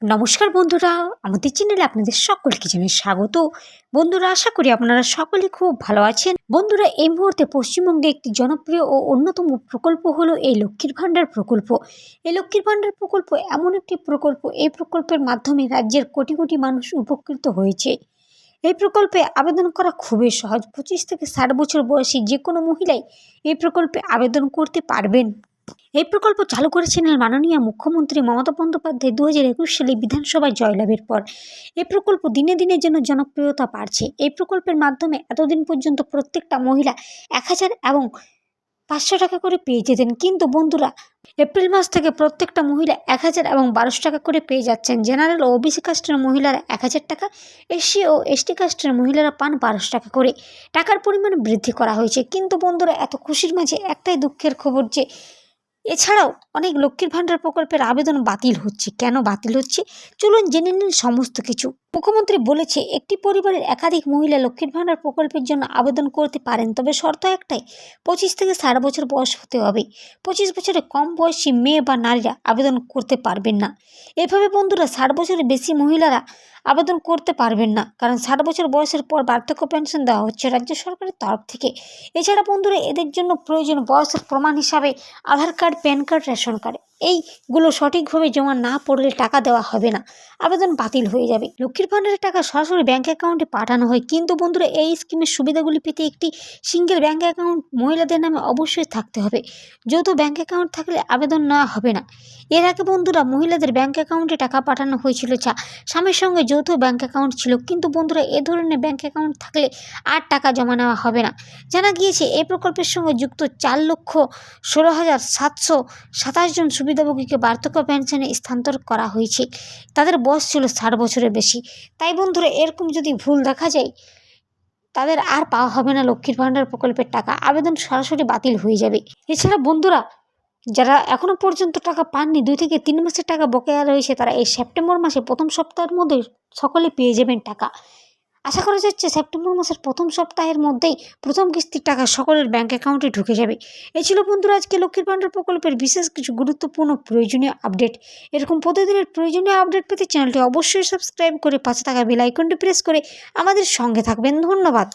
নমস্কার বন্ধুরা, আমাদের চ্যানেলে আপনাদের সকলকে জানাই স্বাগত। বন্ধুরা, আশা করি আপনারা সকলে খুব ভালো আছেন। বন্ধুরা, এই মুহূর্তে পশ্চিমবঙ্গে একটি জনপ্রিয় ও অন্যতম প্রকল্প হলো এই লক্ষ্মীর ভাণ্ডার প্রকল্প। এই লক্ষ্মীর ভাণ্ডার প্রকল্প এমন একটি প্রকল্প, এই প্রকল্পের মাধ্যমে রাজ্যের কোটি কোটি মানুষ উপকৃত হয়েছে। এই প্রকল্পে আবেদন করা খুবই সহজ। 25 থেকে 60 বছর বয়সী যে কোনো মহিলাই এই প্রকল্পে আবেদন করতে পারবেন। এই প্রকল্প চালু করেছিলেন মাননীয় মুখ্যমন্ত্রী মমতা বন্দ্যোপাধ্যায় 2021 সালে বিধানসভায় জয়লাভের পর। এই প্রকল্প দিনে দিনে যেন জনপ্রিয়তা বাড়ছে। এই প্রকল্পের মাধ্যমে এতদিন পর্যন্ত প্রত্যেকটা মহিলা 1000 এবং 500 টাকা করে পেয়ে যেতেন, কিন্তু বন্ধুরা এপ্রিল মাস থেকে প্রত্যেকটা মহিলা 1000 এবং 1200 টাকা করে পেয়ে যাচ্ছেন। জেনারেল ও ওবিসি কাস্টের মহিলারা 1000 টাকা, এসসি ও এসটি কাস্টের মহিলারা পান 1200 টাকা করে। টাকার পরিমাণ বৃদ্ধি করা হয়েছে, কিন্তু বন্ধুরা এত খুশির মাঝে একটাই দুঃখের খবর যে এছাড়াও অনেক লক্ষ্মীর ভাণ্ডার প্রকল্পের আবেদন বাতিল হচ্ছে। কেন বাতিল হচ্ছে চলুন জেনে নিন সমস্ত কিছু। মুখ্যমন্ত্রী বলেছে, একটি পরিবারের একাধিক মহিলা লক্ষ্মীর ভাণ্ডার প্রকল্পের জন্য আবেদন করতে পারেন, তবে শর্ত একটাই, 25 থেকে 60 বছর বয়স হতে হবে। 25 বছরের কম বয়সী মেয়ে বা নারীরা আবেদন করতে পারবেন না। এভাবে বন্ধুরা 60 বছরের বেশি মহিলারা আবেদন করতে পারবেন না, কারণ 60 বছর বয়সের পর বার্ধক্য পেনশন দেওয়া হচ্ছে রাজ্য সরকারের তরফ থেকে। এছাড়া বন্ধুরা এদের জন্য প্রয়োজন বয়সের প্রমাণ হিসাবে Aadhaar card, PAN card, ration card. এইগুলো সঠিকভাবে জমা না পড়লে টাকা দেওয়া হবে না, আবেদন বাতিল হয়ে যাবে। লক্ষ্মীর ভাণ্ডারের টাকা সরাসরি ব্যাঙ্ক অ্যাকাউন্টে পাঠানো হয়, কিন্তু বন্ধুরা এই স্কিমের সুবিধাগুলি পেতে একটি সিঙ্গেল ব্যাঙ্ক অ্যাকাউন্ট মহিলাদের নামে অবশ্যই থাকতে হবে। যৌথ ব্যাঙ্ক অ্যাকাউন্ট থাকলে আবেদন নেওয়া হবে না। এর আগে বন্ধুরা মহিলাদের ব্যাঙ্ক অ্যাকাউন্টে টাকা পাঠানো হয়েছিল, স্বামীর সঙ্গে যৌথ ব্যাঙ্ক অ্যাকাউন্ট ছিল, কিন্তু বন্ধুরা এ ধরনের ব্যাঙ্ক অ্যাকাউন্ট থাকলে আর টাকা জমা নেওয়া হবে না। জানা গিয়েছে এই প্রকল্পের সঙ্গে যুক্ত 4,16,727 জন সুবিধাভোগীকে বার্ধক্য পেনশনে স্থানান্তর করা হয়েছে। তাদের বয়স ছিল 60 বছরের বেশি। তাই বন্ধুরা এরকম যদি ভুল দেখা যায় তাদের আর পাওয়া হবে না লক্ষ্মীর ভাণ্ডার প্রকল্পের টাকা, আবেদন সরাসরি বাতিল হয়ে যাবে। এছাড়া বন্ধুরা যারা এখনও পর্যন্ত টাকা পাননি, 2 থেকে 3 মাসের টাকা বকেয়া রয়েছে, তারা এই সেপ্টেম্বর মাসে প্রথম সপ্তাহের মধ্যে সকলে পেয়ে যাবেন টাকা। আশা করা যাচ্ছে সেপ্টেম্বর মাসের প্রথম সপ্তাহের মধ্যেই প্রথম কিস্তির টাকা সকলের ব্যাঙ্ক অ্যাকাউন্টে ঢুকে যাবে। এই ছিল বন্ধুরা আজকে লক্ষ্মীর ভাণ্ডার প্রকল্পের বিশেষ কিছু গুরুত্বপূর্ণ প্রয়োজনীয় আপডেট। এরকম প্রতিদিনের প্রয়োজনীয় আপডেট পেতে চ্যানেলটি অবশ্যই সাবস্ক্রাইব করে পাশে থাকা বেল আইকনটি প্রেস করে আমাদের সঙ্গে থাকবেন। ধন্যবাদ।